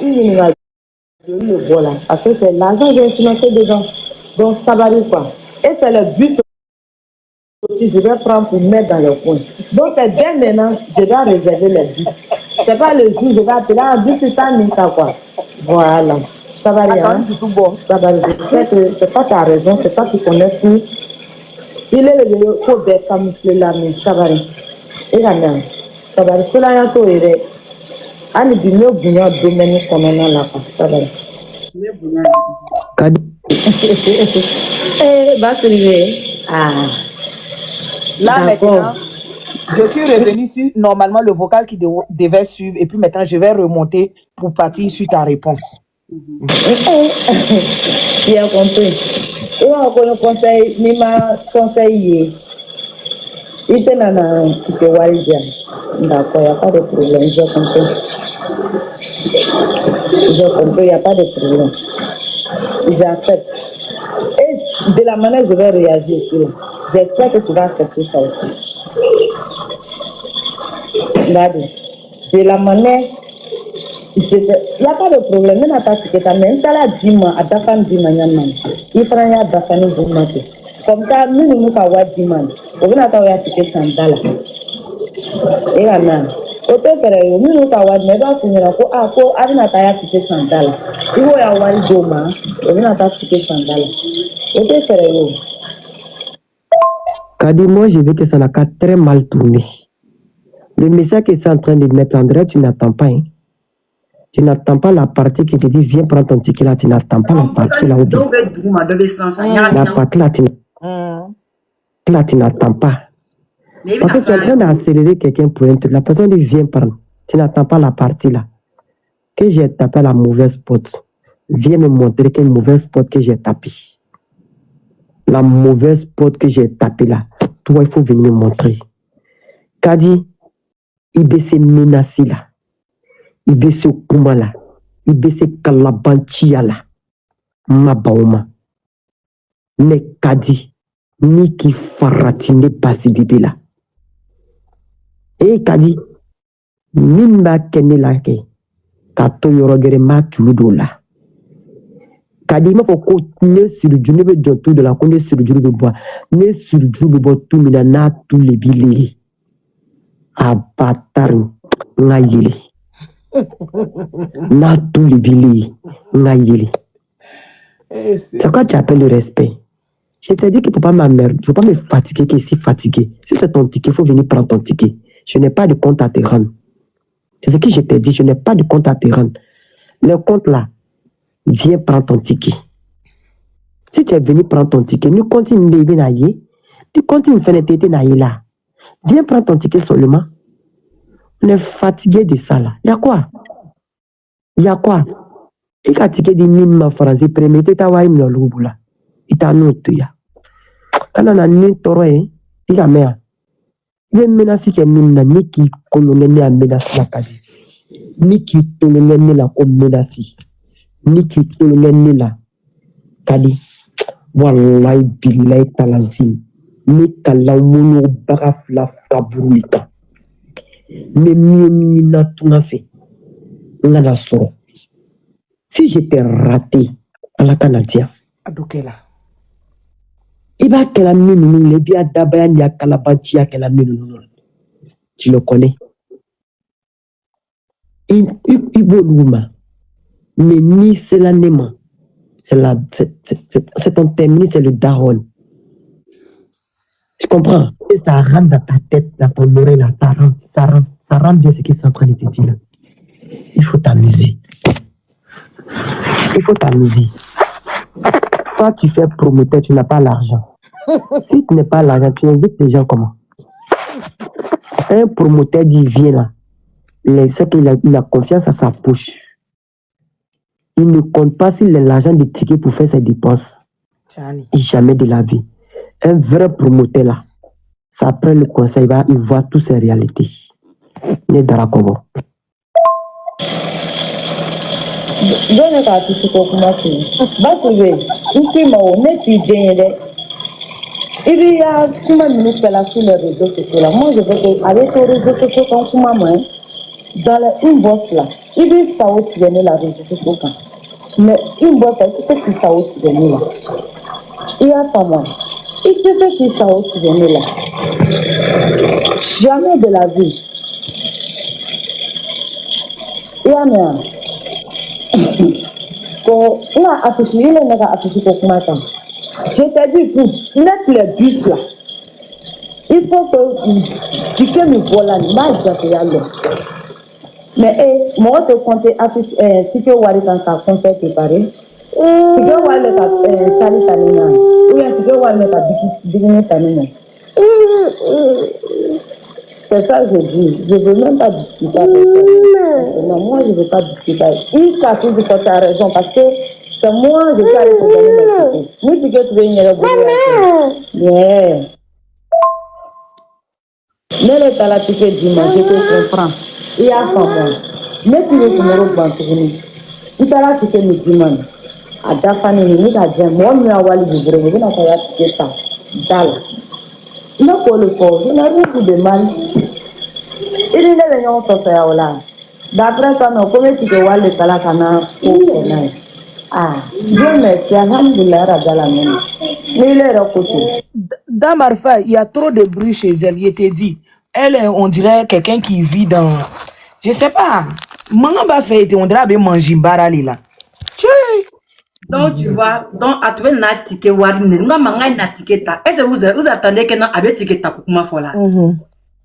Il va le voilà. Parce que c'est l'argent que j'ai financé dedans. Donc ça va aller quoi. Et c'est le but que je vais prendre pour mettre dans le coin. Donc c'est dès maintenant, je dois réserver les buts. C'est pas le jour, je vais appeler un but, c'est ça, mais ça quoi. Voilà. Ça va aller. Hein? Ça va aller. C'est pas ta raison, c'est pas tu connais tout. Il est le faut des camoufler là, mais ça va aller. Et la même. Ça va aller. Cela y a tout et allez, bien, bien, domaine comme là, ça va aller. Ah. Là maintenant, je suis revenu sur normalement le vocal qui devait suivre et puis maintenant je vais remonter pour partir sur ta réponse. Tu as compris. Et on connaît conseil, ni ma conseil. Il était dans un petit peu walidien. D'accord, il n'y a pas de problème, j'ai compris. J'ai compris, il n'y a pas de problème. J'accepte. Et de la manière dont je vais réagir ici, j'espère que tu vas accepter ça aussi. De la manière, il n'y a pas de problème. Il n'y a pas de problème. Il y a 10 mois, il prend ya dafani bumate. Comme ça, nous nous avons 10 mois. On va avoir ticket $100. Et là, non. Au fait, nous nous avons mais pas finir ko a ko arina ta ya ticket $100. Il faut y avoir doma. On va avoir ticket $100. Au fait, Kadi, moi, je veux que ça n'a qu'à très mal tourner. Le message que c'est en train de mettre André, tu n'attends pas. Hein? Tu n'attends pas la partie qui te dit viens prendre ton ticket là. Tu n'attends pas la partie là où la partie là, tu n'attends pas. Parce que tu es en train d'accélérer quelqu'un pour un truc. La personne dit viens prendre. Tu n'attends pas la partie là. Que j'ai tapé la mauvaise spot. Viens me montrer quelle mauvaise spot que j'ai tapé. La mauvaise spot que j'ai tapé là. Toi, il faut venir me montrer. Kadi, il baisse menacé là. Il baisse kuma là. Il baisse kalabanchia là. Mabauma. Ne Kadi. Ni qui faratine basi bibi là. Et Kadi. Nimba kene la ke. Kato yorogere ma tuludo là. Kadi ma foko ne sur le jour ne veut dire tout de la connaît sur le jour de bois. Ne sur le jour de bois tout mina na tout les billets. Abataru ngayeli. Na tous les billets ngayeli. C'est quoi tu appelles le respect? Je t'ai dit qu'il ne faut pas m'emmerder, il ne faut pas me fatiguer, que si fatigué. Si c'est ton ticket, il faut venir prendre ton ticket. Je n'ai pas de compte à te rendre. C'est ce que je t'ai dit, je n'ai pas de compte à te rendre. Le compte là, viens prendre ton ticket. Si tu es venu prendre ton ticket, nous continuons de bien aller. Tu continues de faire des tétés là. Viens prendre ton ticket seulement. On est fatigué de ça là. Il y a quoi? Il y a quoi? Il y a ticket de mime français, premier tétat wa im l'oubou là. Il t'a noté ya. Quand on a une toroe, il y a mea. Il y a menace qui est mime ni qui colonne à menace la Kadi. Ni qui colonne la comme menace. Ni qui colonne la Kadi. Wallahi billahi talazim. Ni kalamuno baraf la fabrulita. Mais mieux n'a tout fait. On a la soro. Si j'étais raté à la Canadien. Adokela. Il va que la mine, les biens d'Abayan, il y a Kalabatia, que la mine. Tu le connais. Il mais ni c'est l'anima. C'est ton terminé, c'est le daron. Tu comprends? Et ça rentre dans ta tête, dans ton oreille, là, ça rentre bien ce qu'ils sont en train de te dire. Là. Il faut t'amuser. Il faut t'amuser. Toi, tu fais promoteur, tu n'as pas l'argent. Si tu n'as pas l'argent, tu invites les gens comment? Un promoteur dit viens là. C'est qu'il a confiance à sa poche. Il ne compte pas sur l'argent des tickets pour faire ses dépenses. Jamais de la vie. Un vrai promoteur là, ça prend le conseil, il voit toutes ces réalités. Ne darakobo. Donne ka tusi ko kuma tu. Ba tu be. Nti ma o ne ti denye. Il y a kuma minutes là sur les réseaux sociaux là. Moi je veux que avec les réseaux sociaux comme kuma moi. dans les inbox là, il dit ça où tu venais la résultat pour quand. Mais inbox là, tu sais qui ça où tu venais là. Il y a pas moi. Il sait qui ça où tu venais là. Jamais de la vie. Il y a rien. Quand on a affiché, il a affiché pour combien de temps. Je t'ai dit pour mettre le bus là. Il faut que tu peux me voir là, mais moi, je compte afficher, si tu veux voir un concert préparé, si tu veux voir le salut Tanina, ou bien si tu veux voir le bikini Tanina. C'est ça que je dis. Je ne veux même pas discuter avec toi. Non, moi, je ne veux pas discuter. Il casse du côté, tu as raison, parce que c'est moi, je suis allé te donner mes tickets. Oui, tu veux trouver une erreur. Yeah. Mais le talatique dimanche, je te comprends. Il y a pas moi. Mais tu veux que je me bantourne. Il talatique me dimanche. À Dafani, il y a des gens qui ont eu des problèmes. Il y a des gens qui ont il n'a pas le corps, il n'a rien de mal. Il est venu en société là. D'après ça, nous comment tu peux voir le talakana pour ah, Dieu merci, alhamdoulilah, radala même. Mais il est recoté. Dans Marfa, il y a trop de bruit chez elle. Il te dit, elle, on dirait quelqu'un qui vit dans, je sais pas. Maman va faire, on dirait bien manger barali là. Donc tu vois, donc à trouver na ticket warine, nga manga na ticket ta. Est-ce que vous attendez que na abe ticket ta pour comment faire là?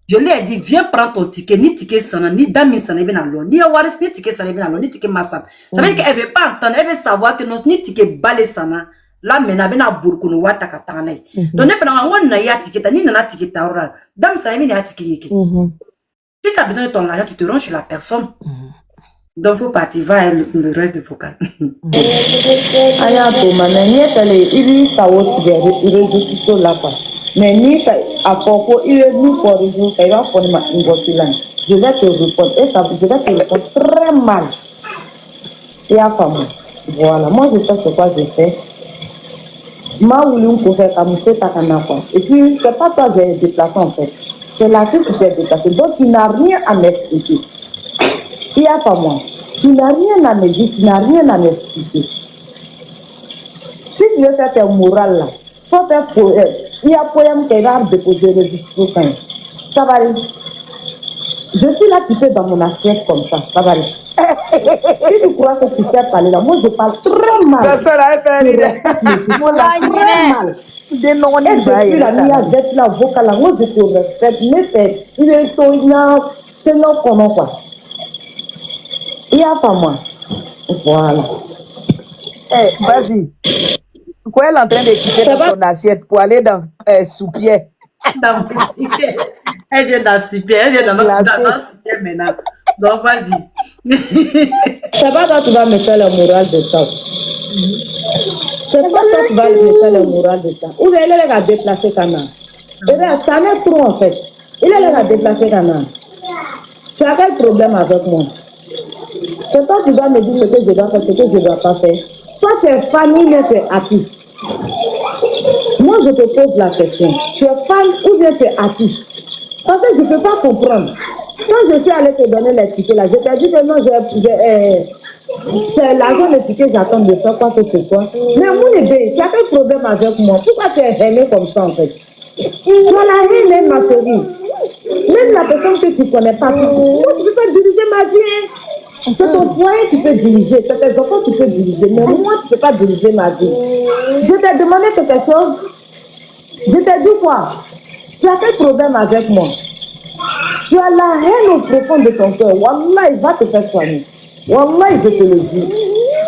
Je lui ai dit viens prendre ton ticket, ni ticket sana, ni dami sana bien alors, ni waris ni ticket sana bien alors, ni ticket massa. Ça veut dire qu'elle veut pas entendre, elle veut savoir que non ni ticket balé sana. Là maintenant bien à Burkunu wata katana. Donc ne fait on na ya ticket ni na ticket ta ora. Dame sana bien ya ticket yeke. Si tu as besoin de ton argent, tu te rends chez la personne. Donc, il faut partir vers le reste du vocal. Ayato, mais il est ça aussi, il est tout là quoi. Mais ni à propos, il est nous pour les jours, il va prendre ma ingosilan. Je vais te répondre, et ça, je vais te répondre très mal. Il y a pas moi. Voilà, moi je sais ce quoi je fais. Ma voulu pour faire comme c'est ta canapa. Et puis, c'est pas toi que j'ai déplacé en fait. C'est l'artiste que j'ai déplacé. Donc, tu n'as rien à m'expliquer. Il n'y a pas moi. Tu n'as rien à me dire, tu n'as rien à m'expliquer. Si tu veux faire ton moral là, faut faire poème. Il y a un poème qui va déposer le discours. Ça va aller. Je suis là qui fait dans mon assiette comme ça va aller. Si tu crois que tu sais parler là, moi je parle très mal. Ça là, elle fait très mal. Et depuis la nuit à jet la vocal là, moi je te respecte, mais il est tournant, c'est non comment quoi. Il n'y a pas moi. Voilà. Eh, vas-y. Pourquoi elle est en train de quitter son assiette pour aller dans soupier? Dans mon soupier. Elle vient dans soupier. Elle vient dans notre soupier maintenant. Donc, vas-y. C'est pas quand tu vas me faire le moral de ça. C'est pas quand tu vas me faire le moral de ça. Ou bien elle va déplacer Kana. Ça n'est trop en fait. Il va déplacer Kana. Tu as quel problème avec moi? C'est toi qui vas me dire ce que je dois faire, ce que je ne dois pas faire. Toi, tu es fan ou bien tu es artiste? Moi, je te pose la question. Tu es fan ou bien tu es artiste? Parce que je ne peux pas comprendre. Quand je suis allée te donner les tickets là, je t'ai dit que non, c'est l'argent des tickets, j'attends de faire quoi que ce soit. Mais mon bébé, tu as quel problème avec moi? Pourquoi tu es haineux comme ça en fait? Tu as la haine, ma chérie. Même la personne que tu ne connais pas, tu ne peux pas diriger ma vie. C'est ton foyer, tu peux diriger. C'est tes enfants, tu peux diriger. Mais moi, tu ne peux pas diriger ma vie. Je t'ai demandé quelque chose. Je t'ai dit quoi? Tu as quel problème avec moi? Tu as la haine au profond de ton cœur. Wallah, il va te faire soigner. Wallah, je te le dis.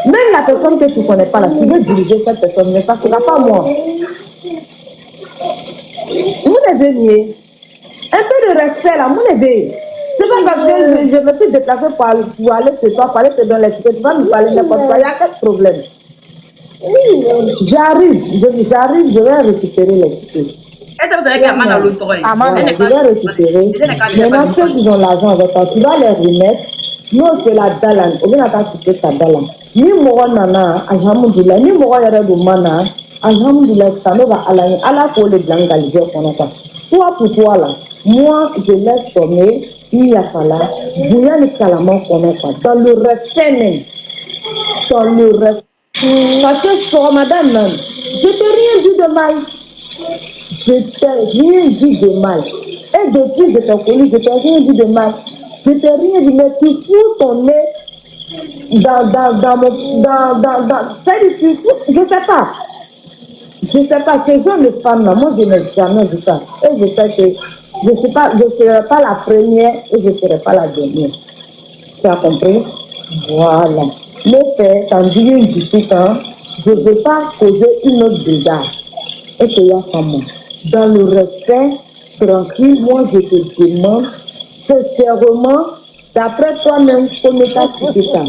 Même la personne que tu ne connais pas là, tu veux diriger cette personne, mais ça ne sera pas moi. Mon bébé, un peu de respect là, mon bébé. C'est pas parce que je me suis déplacée pour aller chez toi, pour aller te donner les tickets, tu vas me parler n'importe quoi, il y a quel problème? J'arrive, je vais récupérer les tickets. Est-ce que vous avez qu'à dans l'autre oreille? Je vais récupérer. Maintenant, ceux qui ont l'argent avec toi, tu vas les remettre. Nous, c'est la dalle, on vient à ticket sa dalle. Ni moi, nana, alhamdoulilah, ni moi, il y a de mana, alhamdoulilah, ça ne va à la pour les blancs, toi pour toi là, moi, je laisse tomber. il y a pas là, bouillant le calamar qu'on a pas, dans le respect même, dans le respect. Parce que sur madame, je t'ai rien dit de mal. Je t'ai rien dit de mal. Et depuis je t'ai connu, je t'ai rien dit de mal. Je t'ai rien dit, mais tu fous ton nez dans mon. C'est-à-dire, tu fous, je sais pas, ces jeunes femmes là, moi je n'ai jamais vu ça. Et je sais que je ne serai pas la première et je ne serai pas la dernière. Tu as compris? Voilà. Le père, quand il y a 18 ans, je ne veux pas causer une autre dégâts. Et c'est la femme. Dans le respect, tranquille, moi je te demande sincèrement, d'après toi-même, comment tu as dit ça.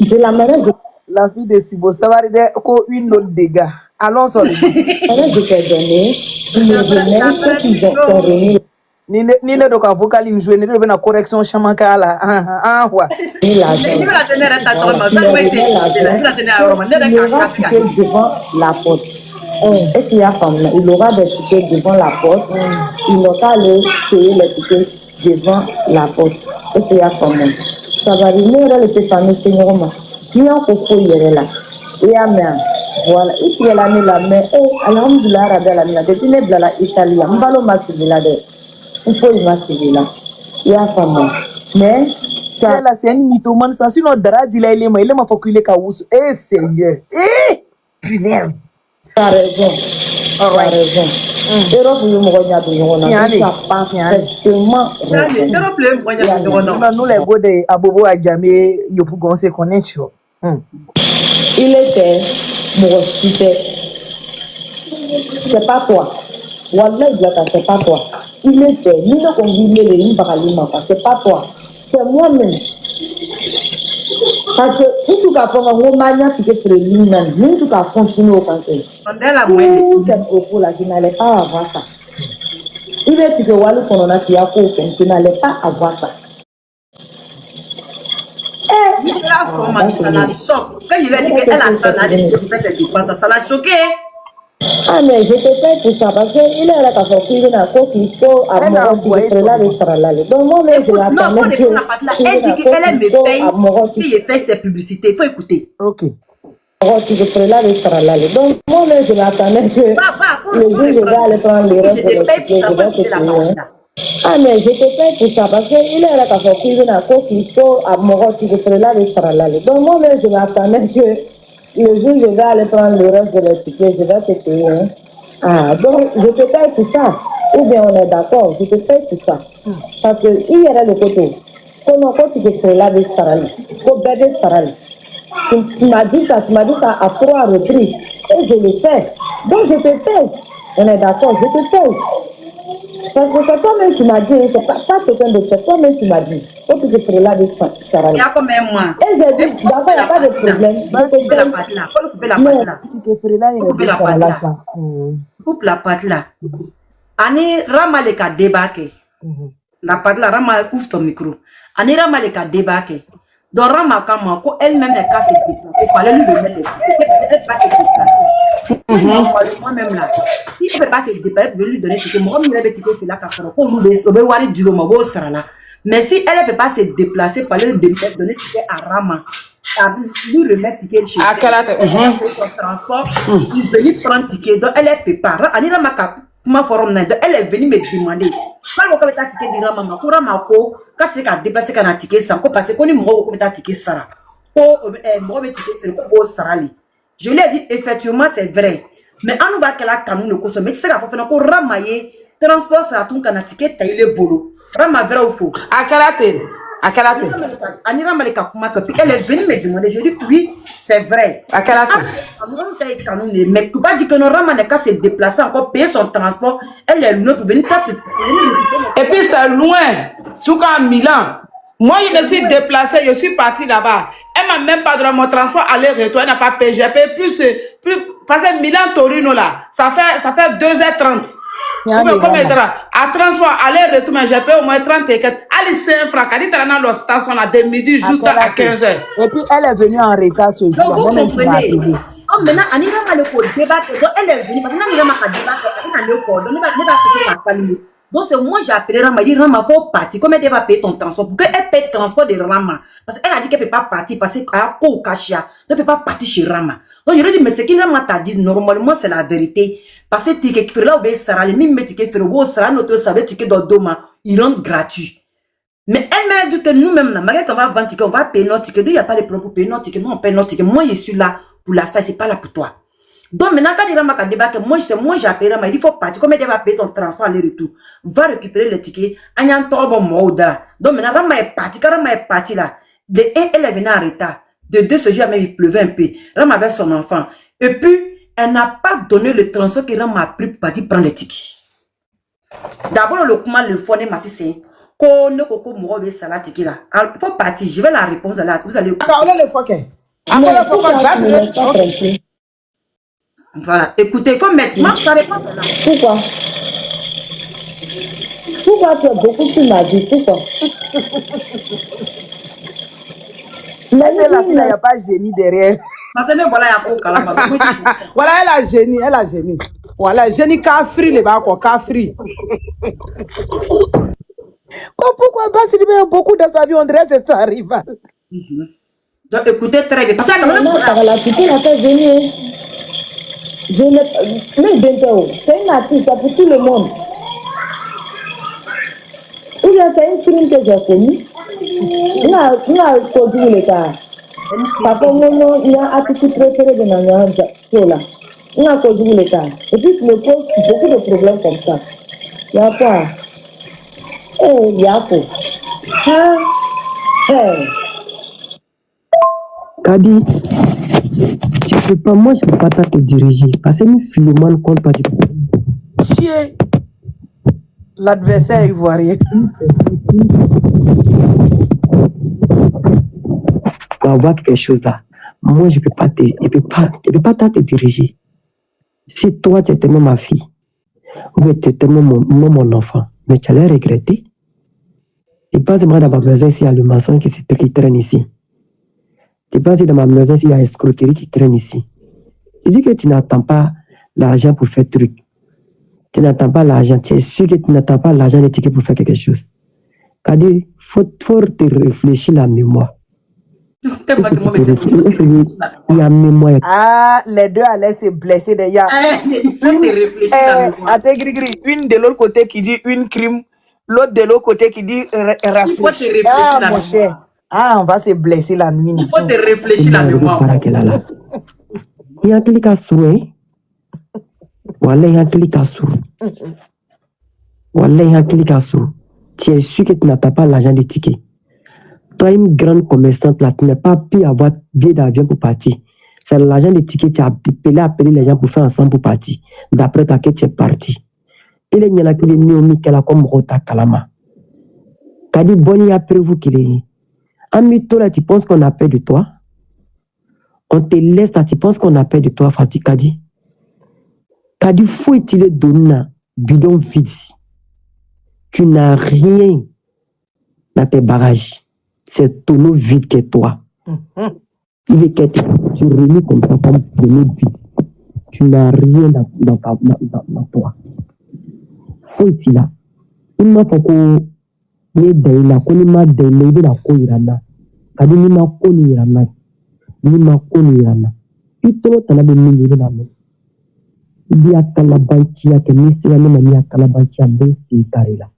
De la manière La fille de Sibo, ça va dire une autre dégâts. Allons sur le je t'ai donné, tu me remets ce qu'ils ont remis. Ni ne doka vocal in jouer, ni ne na correction chamaka la. Ouais. Il aura des tickets devant la porte. Et s'il y a femme là, il aura des tickets devant la porte. Il n'aura aller payer les tickets devant la porte. Et s'il y a femme là, ça va venir le famille seigneur. Tu as beaucoup hier là. Et amen. Voilà. Et tu es là, la main. Oh, alhamdulillah, rabbi la main. Depuis les blala Italie, mbalo masibila de. Il faut y masibila. Il y a femme. Mais ça là c'est un mythomane ça sinon dara dit là il m'a pas qu'il est kaous. Eh seigneur. Eh punaise. T'as raison. T'as raison. Et donc nous nous les go de abobo a jamais yo pour goncer connaître. Il était morosité. C'est pas toi. Wallahi c'est pas toi. Il était ni ne convivier les lignes par aliment parce que c'est pas toi. C'est moi-même. Parce que si tu as fait un roman, tu te prélis même. Ni tu as continué au canton. Tout ces propos-là, je n'allais pas avoir ça. Il est que Walou qu'on a qui a fait, je n'allais pas avoir ça. Ça la choque. Quand il a dit qu'elle a dit que tu fais cette dépense, ça l'a choqué. Ah mais je te paye pour ça parce qu'il est là quand on cuisine à quoi qu'il faut à moi qui là les saralales. Donc moi même je l'attends. Non, elle dit qu'elle me paye si je fais ses publicités. Il faut écouter. Ok. Tu veux là les saralales. Donc moi même je l'attendais que le jour je vais aller prendre les restes de la ah mais je te paye pour ça parce qu'il est là quand on cuisine à quoi qu'il faut à moi qui veux là les saralales. Donc moi même je l'attendais que le jour je vais aller prendre le reste de les tickets, je vais te payer. Hein. Ah, donc je te paye pour ça. Ou bien on est d'accord, je te paye pour ça. Parce qu'il y a le côté. Quand tu fais là des sarali, quand bébé sarali. Tu m'as dit ça à 3 reprises. Et je le fais. Donc je te paye. On est d'accord, je te paye. Parce que c'est toi-même tu m'as dit, c'est pas quelqu'un d'autre, c'est toi-même tu m'as dit. Quand tu te fais là des sarali. Il y a combien de mois? Et j'ai dit, d'accord, il n'y a pas de problème. Coupe la pâte là. Coupe la pâte là. Coupe la pâte là. Coupe la pâte là. Ani Rama le ka débarqué. La pâte là, Rama ouvre ton micro. Ani Rama le ka débarqué. Donc Rama Kama, elle-même n'est qu'à se déplacer. Il fallait lui remettre les tickets. Elle ne peut pas se déplacer. Moi-même là, si elle ne peut pas se déplacer, je vais lui donner ce que moi, je vais lui donner là. Mais si elle ne peut pas se déplacer, il fallait lui donner le ticket à Rama. Lui remettre le ticket chez elle. Son transport, il veut lui prendre le ticket. Donc elle ne peut pas. Ani Rama elle est venue me demander. Quand on a ticket de Rama, quand c'est qu'à déplacer qu'un ticket sans parce qu'on est mort au ticket Sarah. Je lui ai dit effectivement c'est vrai. Mais on va qu'elle a canon le costume. Mais tu sais qu'à faire qu'on ramaille transport ça tout qu'un ticket taille le boulot. Rama vrai ou faux? À quelle elle est venue me demander. Je dis oui, c'est vrai. À quelle mais tu pas dire que nos Rama n'est qu'à se déplacer encore, payer son transport. Elle est loin pour venir. Et puis c'est loin. Souka Milan. Moi, je me suis déplacée, je suis partie là-bas. Elle m'a même pas donné mon transport aller-retour. Elle n'a pas payé. J'ai payé plus, parce que Milan Torino là, ça fait 2h30. À transport aller-retour, mais j'ai payé au moins 30 et 4. Allez, 5 francs. Elle est dans la station là, de midi jusqu'à 15h. Et puis, elle est venue en retard ce jour. Vous comprenez? Oh, maintenant, Anira m'a le code débat. Elle est venue parce que Anira m'a débat. Elle a le code. On va chercher la famille. Donc c'est moi j'ai appelé Rama, il dit Rama faut partir. Comment elle va payer ton transport? Pour qu'elle paye le transport de Rama. Parce qu'elle a dit qu'elle ne peut pas partir parce qu'elle a un Kachia. Elle ne peut pas partir chez Rama. Donc je lui ai dit mais ce qu'il Rama t'a dit normalement c'est la vérité. Parce que ticket qui fait là où il sera, les mêmes tickets fait où sera notre savait ticket d'Odoma, il rentre gratuit. Mais elle m'a dit que nous-mêmes, malgré qu'on va vendre ticket, on va payer notre ticket. Il n'y a pas de problème pour payer notre ticket. Nous on paye notre ticket. Moi je suis là pour la stage, c'est pas là pour toi. Donc maintenant, quand il Rama a débarqué, moi j'ai appelé Rama, il faut partir. Comme elle va payer ton transport aller-retour, va récupérer le ticket. Donc maintenant, Rama est parti. Quand Rama est parti là, de 1, elle est venue en retard. De 2, ce jour même, il pleuvait un peu. Rama avait son enfant. Et puis, elle n'a pas donné le transport que Rama a pris pour partir prendre le ticket. D'abord, le comment le fond est massé, c'est qu'on ne peut pas mourir ça la ticket là. Il faut partir. Je vais la réponse là. Vous allez. Voilà, écoutez, il faut mettre ça répond là. Pourquoi? Pourquoi tu as beaucoup sur ma vie? Pourquoi? Mais la fille, il n'y a pas génie derrière. Parce que voilà, il y a voilà, elle a génie. Voilà, génie Kafri, les bas, quoi, Kafri. Pourquoi Bassili a beaucoup dans sa vie, on dirait que ça arrive. Donc écoutez très bien. Parce que la petite n'a pas venu. Je n'ai même 20 euros. C'est une artiste, c'est pour tout le monde. Ou bien c'est une crime que j'ai connue. Il y a produit le cas. Papa, mon il y a un artiste préféré de Nanya là. Il y a produit le cas. Et puis tu me poses beaucoup de problèmes comme ça. Il y a quoi? Il y a quoi? Kadi, tu peux pas, moi je peux pas te diriger. Parce que nous Philomène contre toi. Chier. L'adversaire ivoirien. Pour avoir quelque chose là, moi je peux pas te diriger. Si toi tu es tellement ma fille, ou tu es tellement mon enfant, mais tu allais regretter. Et pas seulement dans ma maison s'il y a le mensonge qui traîne ici. Tu penses que dans ma maison, il y a escroquerie qui traîne ici. Tu dis que tu n'attends pas l'argent pour faire truc. Tu n'attends pas l'argent. Tu es sûr que tu n'attends pas l'argent des tickets pour faire quelque chose. C'est-à-dire, il faut te réfléchir la mémoire. Il y a mémoire. Ah, les deux allaient se blesser d'ailleurs. Il faut te réfléchir la mémoire. Attends, une de l'autre côté qui dit une crime, l'autre de l'autre côté qui dit réfléchir. Il faut te réfléchir la mémoire. Ah, on va se blesser la nuit. Il faut te réfléchir la mémoire. Il y a un clic à souhait. Voilà, il y a un clic à souhait. Voilà, il y a un clic à souhait. Tu es sûr que tu n'attends pas l'argent des tickets. Toi, une grande commerçante là, tu n'as pas pu avoir billet d'avion pour partir. C'est l'argent des tickets, tu as appelé les gens pour faire ensemble pour partir. D'après toi, que tu es parti. Il y en a qui est mis qu'elle a comme Rota Kalama. Kadi Boni a prévu qu'il est. Amito là, tu penses qu'on a peur de toi? On te laisse là, tu penses qu'on a peur de toi, Fatih Kadi? Kadi, faut utiliser Donna, bidon vide. Tu n'as rien dans tes barrages. C'est tonneau vide que toi. Il est que tu relis comme ça, comme tonneau vide. Tu n'as rien dans toi. Faut utiliser là. Il m'a fait que ni daila ko ni ma daila ibe na ko irana kadi ni ma ko ni irana ito tala be mingi ibe na me ibi akala banchi ya kemisi ya mena ni akala banchi ya besi karila.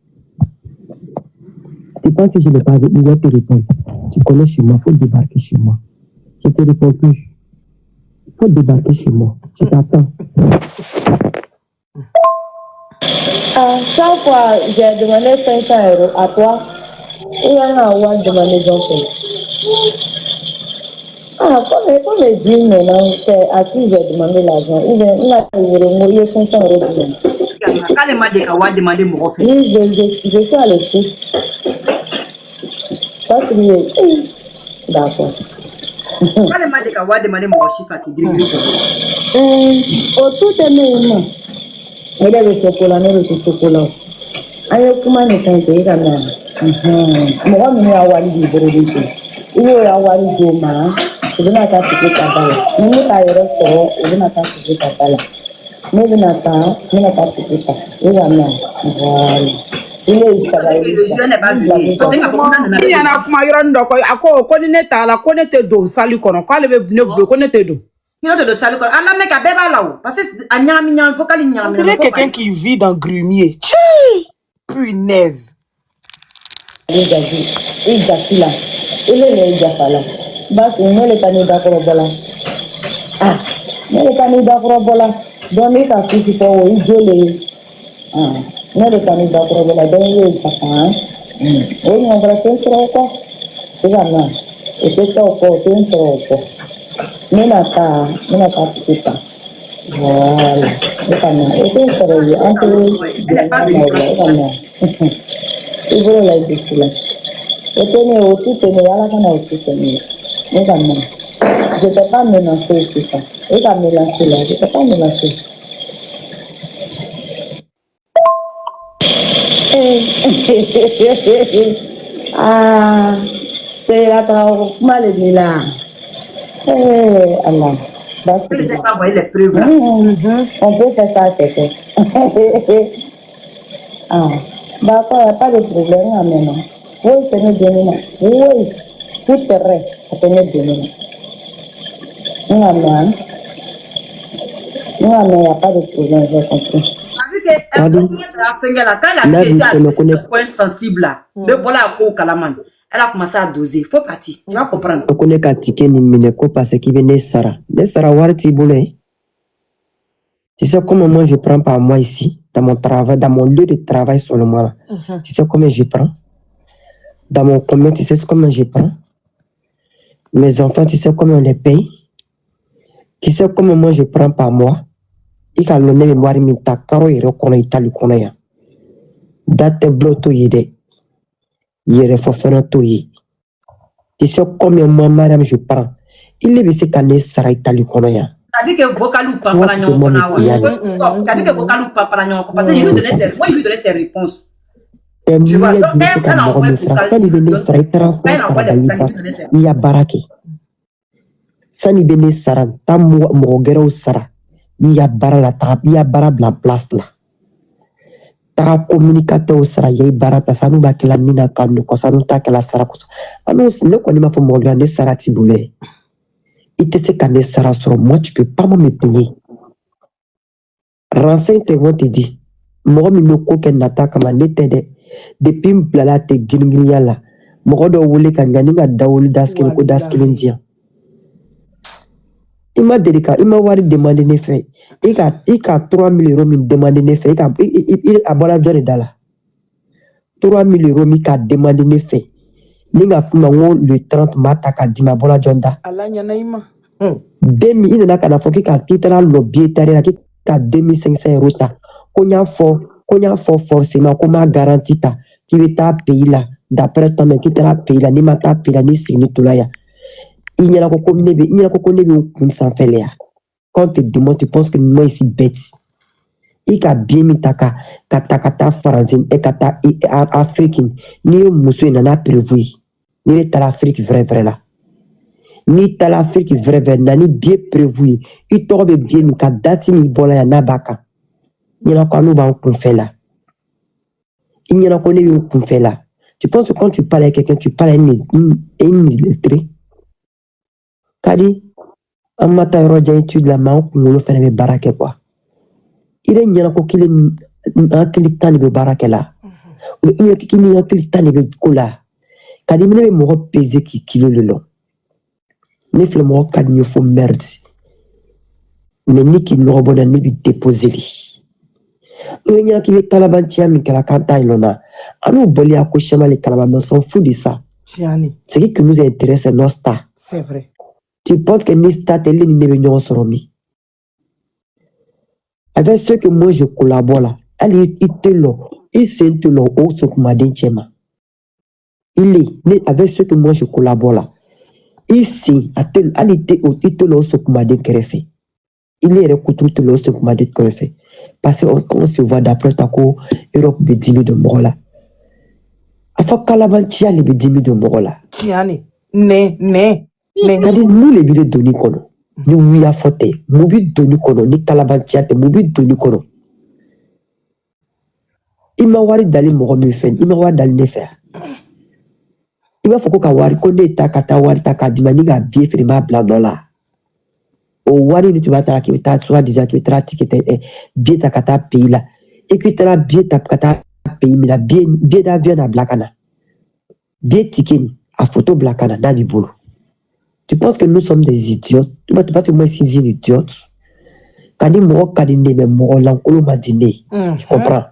Tu penses que je n'ai pas je dois te répondre. Tu connais chez moi, faut débarquer chez moi. Je te réponds plus. Faut débarquer chez moi. Je t'attends. Chaque fois, j'ai demandé 500 € à toi, et il y en a un demandé Johnson. Comme je dis maintenant, c'est à qui j'ai demandé l'argent. Il a demandé 500 €. Je suis à l'écoute. Pas crier. D'accord. Autour de mes il est le chocolat, le chocolat. Ayo kuma ne kan te ira na. Mo mi ya wali di bere di. Iyo ya wali do ma. Ibina ta tike tabala. Mo ta yoro so, ibina ta tike tabala. Ne bɛna taa tigi ta e ka na voilà il est savez que le jeune n'est pas venu. Parce que il y en a kuma yɔrɔ dɔ kɔ a ko ni ne t'a la ko ne tɛ don sali kɔnɔ k'ale bɛ ne bolo ko ne tɛ don. Il y a de sali kɔnɔ ala mec a bɛɛ b'a la o parce que a ɲagami ɲagami fo k'ale ɲagami. Il est quelqu'un qui vit dans Grumier. Punaise. Il gasi la il est le jafa la basi ne le ka ne dakɔrɔ bɔ la ah ne le ka ne dakɔrɔ bɔ la donc ne ka sisi fɔ o i jo le ye ah ne le ka ne dakɔrɔ bɔ la donc i ye jafa o ɲɔgɔn wɛrɛ tɛ n sɔrɔ o kɔ sisan na o tɛ taa o kɔ o tɛ n sɔrɔ o kɔ ne na taa tigi ta voilà ne ka na o tɛ n sɔrɔ o ye an tɛ jɛn na o la e ka na i bolo la i dusu la. O tout est ala kana o tout est ne ka na je peux pas menacer c'est ça et ka menacer là je peux pas menacer ah c'est la tra mal de là Allah on peut faire ça peut-être ah d'accord pas de problème à maintenant. Oui, tenez bien, oui, tout est vrai, tenez bien. Non, il n'y a pas de problème, j'ai compris. Quand elle a vu ce point sensible là, le voilà à Kalaman, elle a commencé à doser. Faut partir, tu vas comprendre. On connaît qu'à ticket ni mineko parce qu'il venait Sarah. Mais Sarah Warti Boulé. Tu sais comment moi je prends par moi ici, dans mon travail, dans mon lieu de travail seulement. Tu sais comment je prends? Dans mon commerce, tu sais comment je prends? Mes enfants, tu sais comment on les paye? Tu sais comment moi je prends par moi? Il y a le nez mémoire, il t'a caro, il reconnaît, il t'a le connaît. Date bloto yede. Il faut faire tout y. Tu sais combien moi, madame, je prends? Il est venu qu'à ne sera il t'a le connaît. T'as vu que vocal ou pas par t'as vu que vocal ou pas par parce que je lui donnais ses réponses. Tu vois, donc elle envoie il y a baraké. Sani bene sara, ta mogero sara, il y a bara la ta, il y a bara blanc place là. Ta communicateur sara, il y a bara parce que nous va que la mina calme, quand ça nous ta que la sara. Alors, le qu'on m'a fait mogero sara tiboulé. Il te fait qu'un sara sur moi, tu peux pas me payer. Renseigne tes vont te dire, moi, mi no ko ken nata kama n'était depuis m'plala te gilinglia la mɔgɔ dɔ wele ka ɲani ka dawuli daskelen ko daskelen diyan i ma deli ka i ma wari demande ne fɛ i ka 3000 € min demande ne fɛ a bɔra jɔn de da la 3000 € min ka demande ne fɛ ni ka fuma ko le 30 ma ta ka di ma bɔra jɔn da ala ɲana i ma demi i nana ka na fɔ k'i taara lɔ billet tari la k'i ka 2500 € ta ko n y'a fɔ forcément ko m'a garanti ta k'i bɛ taa pays la d'après toi même k'i taara pays la n'i ma taa pays la n'i sigini to la yan i ɲɛna ko ne bɛ kun sanfɛ la yan quand te demande tu penses que moi ici bête i ka bien min ta ka taa faransi ka taa Afrique n'i ye muso in nana prévu n'i de taara Afrique vrai la n'i taara Afrique vrai na ni bien prévu i tɔgɔ bɛ bien min ka date min bɔra yan n'a b'a kan ɲɛna ko n'u b'an kunfɛ la i ɲɛna ko ne bɛ n kunfɛ la tu penses que quand tu parles avec quelqu'un tu parles à une illettrée kadi an ma taa yɔrɔ jan étude la mais an kunkolo fɛnɛ bɛ baara kɛ quoi i de ɲɛna ko k'i hakili tan de bɛ baara kɛ la ou bien k'i ni hakili tan de bɛ ko la kadi ne bɛ mɔgɔ peser k'i kilo le lɔ ne filɛ mɔgɔ ka di n ye fo merde mais ni k'i nɔgɔ bɔ na ne bɛ déposer li il y a qui est calabantia mais la canta il en a nous bolia ko chama les calabans mais s'en fout de ça c'est qui nous intéresse nos stars c'est vrai tu penses que ni stars télé ni ne sur mi avec ceux que moi je collabore là allez il fait te lo au ce que m'a dit chema il est avec ceux que moi je collabore là ici à tel allez te lo ce que m'a dit fait il est recoutu te lo ce que m'a dit fait parce qu'on se voit d'après ta co Europe de 10 000 de morts là. Afin qu'Alabantia les 10 000 de morts là. Tiani, mais. Nous les villes de Nicolas. Ni wuya fote, mubi doni kono, ni kalabantiate, mubi doni kono. Ima wari dali mogo mi fen, ima wari dali ne fer. Ima foko ka wari konde ta kata wari ta kadima ni ga bie fere ma bla dola. O wari ni tu va ta ki ta soit disant ki tra tikete bie ta kata pays la. Et que tra bie ta kata pays mi la bie d'avion na blakana. Bie tikeni a photo blakana na bibolo. Tu penses que nous sommes des idiotes? Tu penses que moi je suis un idiote? Kadi mo kadine me mo lankolo madine. Tu comprends?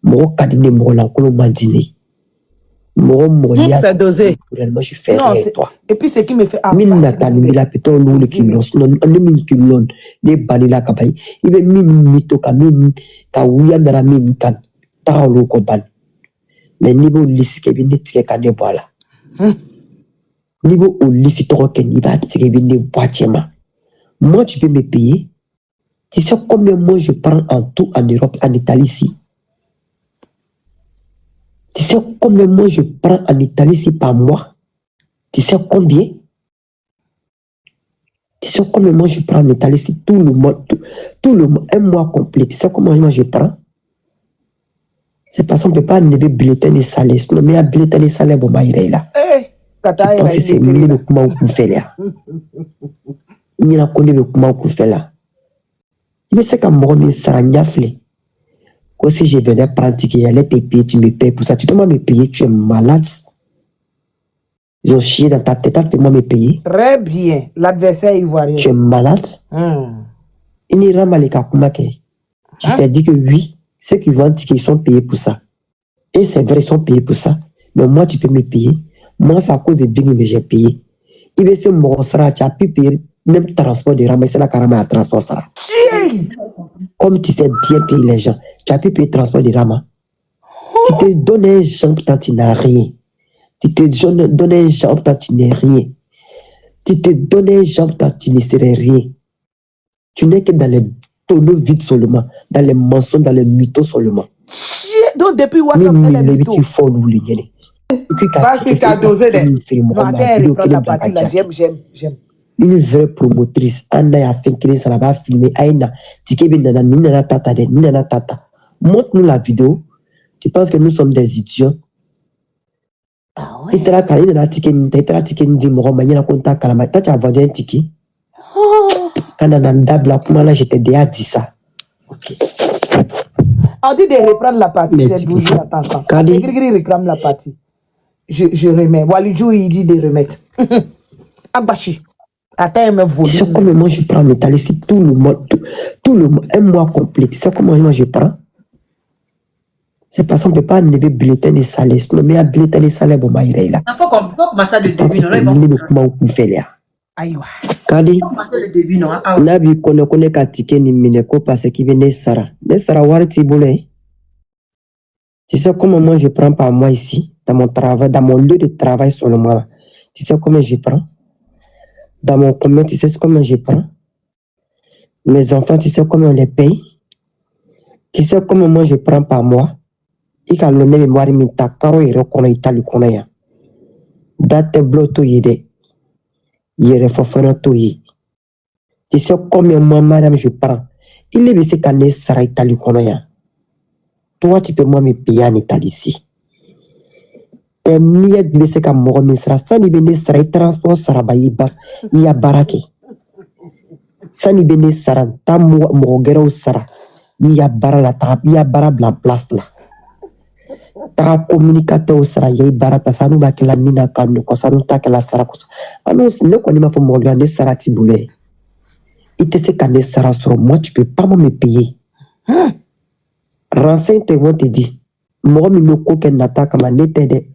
Mo kadine mo lankolo madine. C'est dosé. Moi je fais non, toi. Et puis ce qui me fait Min natani la peto le kilon non on min kilon ne banila kabai ibe min mito ka min ka wuya dara min kan ta lo ko ban mais niveau liske bi netike ka ne bola niveau au lifi to ke ni ba tike bi ne boitiema. Moi tu peux me payer. Tu sais combien moi je prends en tout en Europe, en Italie ici? Tu sais combien moi je prends en Italie ici par mois? Tu sais combien? Tu sais combien moi je prends en Italie ici tout le mois, un mois complet? Tu sais combien moi je prends? C'est parce qu'on ne peut pas enlever bulletin de salaire. Sinon, mais un bulletin de salaire, bon, bah, il est là. Je pense que c'est mieux le comment vous faites là. Il n'y a pas de comment vous faites là. Mais c'est comme moi, mais ça n'a fait. Si je venais pratiquer, j'allais te payer, tu me payes pour ça. Tu peux pas me payer, tu es malade. Ils ont chié dans ta tête, tu peux pas me payer. Très bien. L'adversaire ivoirien. Tu es malade. Il n'y a pas de cas comme ça. Je t'ai dit que oui, ceux qui vendent tickets, ils sont payés pour ça. Et c'est vrai, ils sont payés pour ça. Mais moi, tu peux me payer. Moi, c'est à cause de Bing, mais j'ai payé. Il veut se mourir, tu as pu payer même transport de Rama, c'est la carama à transport. Comme tu sais bien payer les gens, tu as pu payer transport de Rama. Tu te donnes un jambe, tu n'as rien. Tu te donnes un jambe, tu n'es rien. Tu te donnes un jambe, tu ne serais rien. Tu n'es que dans les tonneaux vides seulement, dans les mensonges, dans les mythos seulement. Donc depuis WhatsApp, elle est mytho. Parce que tu as dosé des... Non, attends, elle reprend la partie là, j'aime. Une vraie promotrice, Anna a fait que ça va filmer. Aïna, Tikebi Nana, Nina Tata, Nina Tata. Montre-nous la vidéo. Tu penses que nous sommes des idiots? Ah ouais. Tu as carré la ticket, tu as ticket, dit Moro, mais il y a un contact à la main. Tu as vendu un ticket. Quand on a d'abla, comment là, j'étais déjà dit ça. Ok. On dit de reprendre la partie, c'est 12 ans. Attends. Grigri réclame la partie. Je remets. Walidjou, il dit de remettre. Abachi. Attends, me voler. Tu sais comment moi je prends métal ici tout le mois, un mois complet. Tu sais comment moi je prends? C'est parce qu'on ne peut pas enlever bulletin de salaire. Sinon, mais un bulletin de salaire, bon, bah, il est là. Il faut commencer le début, non? Comment vous faites là? Aïwa. Kadi, Commencer le début, non? Nabi connaît qu'à ticket ni mineko parce qu'il venait Sarah. Mais Sarah, voir Tiboulé. Tu sais comment moi je prends par moi ici, dans mon travail, dans mon lieu de travail seulement. Tu sais comment je prends? Dans mon commerce, tu sais comment je prends? Mes enfants, tu sais comment on les paye? Tu sais comment moi je prends par moi? Il y a le même mémoire, mais ta caro est reconnaît, il le connaît. Date bloto yede. Yere fofana to yi. Tu sais combien moi, madame, je prends? Il est venu qu'à Sara Italie connaît. Toi, tu peux moi me payer en Italie ici. Et mieux de ce qu'à moi, mais Sara, ça n'y venait Sara, transport Sara, il y a baraki. Ça n'y venait Sara, ta mogero Sara, il y a barala, il y a barabla place là. Ta communicateur Sara, il y a barata, ça nous va que la nina kanu, ça nous ta que la Sara. Alors, si nous connaissons pas mon Sara Tiboulé, il te sait qu'à Sara sur moi, tu peux pas me payer. Renseigne te vont te dire, moi, me coquin n'attaque ma nette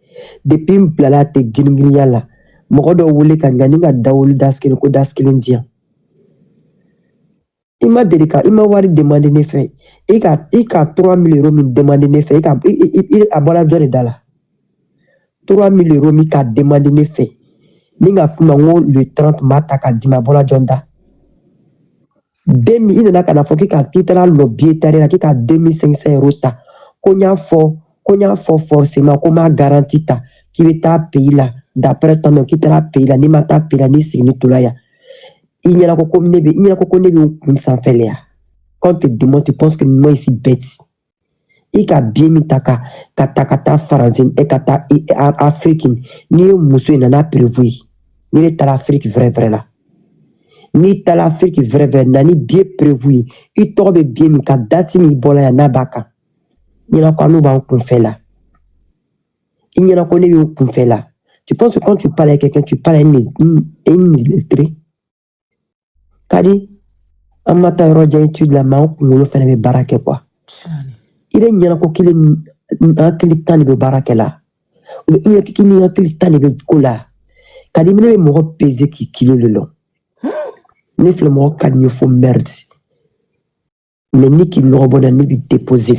depuis m'plala te gingriala. Moi, de voulez qu'à gagner à daoul d'askin ko d'askin dia. Il m'a délicat, il m'a demandé ne fait. Il a 3 000 euros me demandé ne fait. Il a bon besoin de là. 3 000 euros me a demandé ne fait. Ninga fumango le 30 mata ka dima bola jonda. 2000 il n'a qu'à faut qu'il a titre le billet taré qui a 2500 euros ta. Konya fort forcément comment garantie ta qui va ta payer là d'après toi même qui te la payer là ni mata payer là ni signer tout là ya. Il y a quand tu te demandes, tu penses que moi ici bête. Il a bien mis ta française et ta africaine. Ni monsieur n'en a prévu. Ni est à l'Afrique vrai là. Ni à l'Afrique vrai nani bien prévu. Il tombe bien mis ta date mi bola ya nabaka. Ni na quoi nous va on fait là. Il y en a qu'on est qu'on fait là. Tu penses que quand tu parles à quelqu'un, tu parles à une illettré. Kadi, en matin, Roger étude la main, on le fait avec baraque quoi. Il est n'y a qu'il est un cliquant de baraque là. Il y a qui n'y a cliquant de cola. Kadi, il est mort pesé qui kilo le long. Ne fait mort kadi, il faut merde. Mais ni qui le rebonne, ni lui déposer.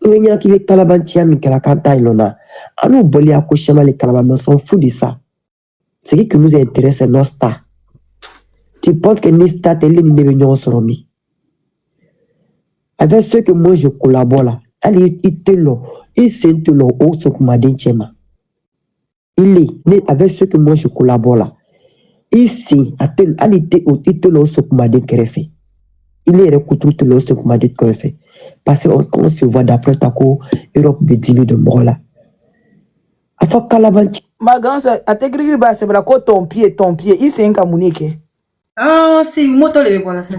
Il y a qui veut calabantia, mais que la canta il en a. À nous, bolé à coucher les calabans, on s'en fout de ça. Ce qui nous intéresse, c'est nos stars. Tu penses que les stars, t'es l'une des réunions sur lui. Avec ceux que moi je collabore là, allez, il te l'ont, il s'est te l'ont, au Sokumadin Tchema. Il est, avec ceux que moi je collabore là, ici, allez, il te l'ont, Sokumadin Kerefe. Il est recoutu te l'ont, Sokumadin Kerefe. Parce qu'on se voit d'après ta cour, Europe de 10 000 de morts là. Ma grande, à t'écrire, c'est vrai que ton pied, il s'est un camounique. Ah, c'est une moto, le voilà ça.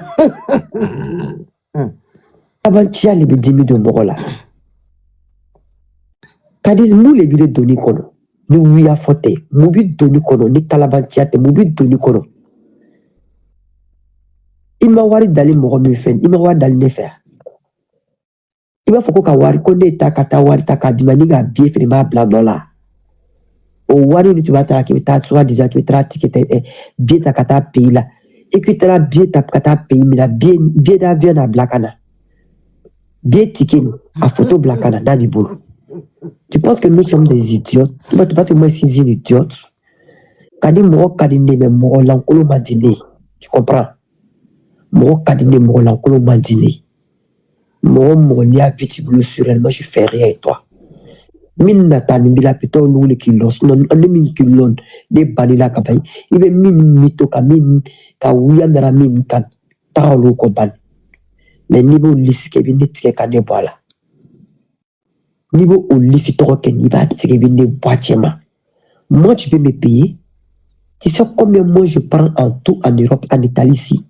Avant-hier, les 10 000 de morts là. Kadis, nous les villes données kono. Nous, oui, à faute. Nous, oui, données kono. Ni calabantia, nous, oui, données kono. Il m'a wari d'aller mort me faire. Il m'a wari d'aller me faire. Il m'a faut qu'on wari konde ta kata wari ta kadimani ga bien fait ma blanc là. Au wari tu vas ta qui ta soit déjà qui ta ticket bien ta kata pays là. Et que tu as bien ta kata pays mais la bien d'avion à blakana. Bien ticket à photo blakana dans bibolo. Tu penses que nous sommes des idiotes? Tu penses que moi je suis un idiote? Kadi mo kadine mais mo lankolo mandine. Tu comprends? Mo kadine mo lankolo mandine. Mo lia vite sur elle, moi je fais rien et toi. Min natani bila pito lule kilos non min kilon de banila kapai ibe min mito ka min ka wiyandara min kan taulu ko ban mais niveau liske bi netike ka ne bola niveau au lifi to ke ni ba tike bi ne boitiema. Moi tu peux me payer. Tu sais combien moi je prends en tout en Europe, en Italie ici?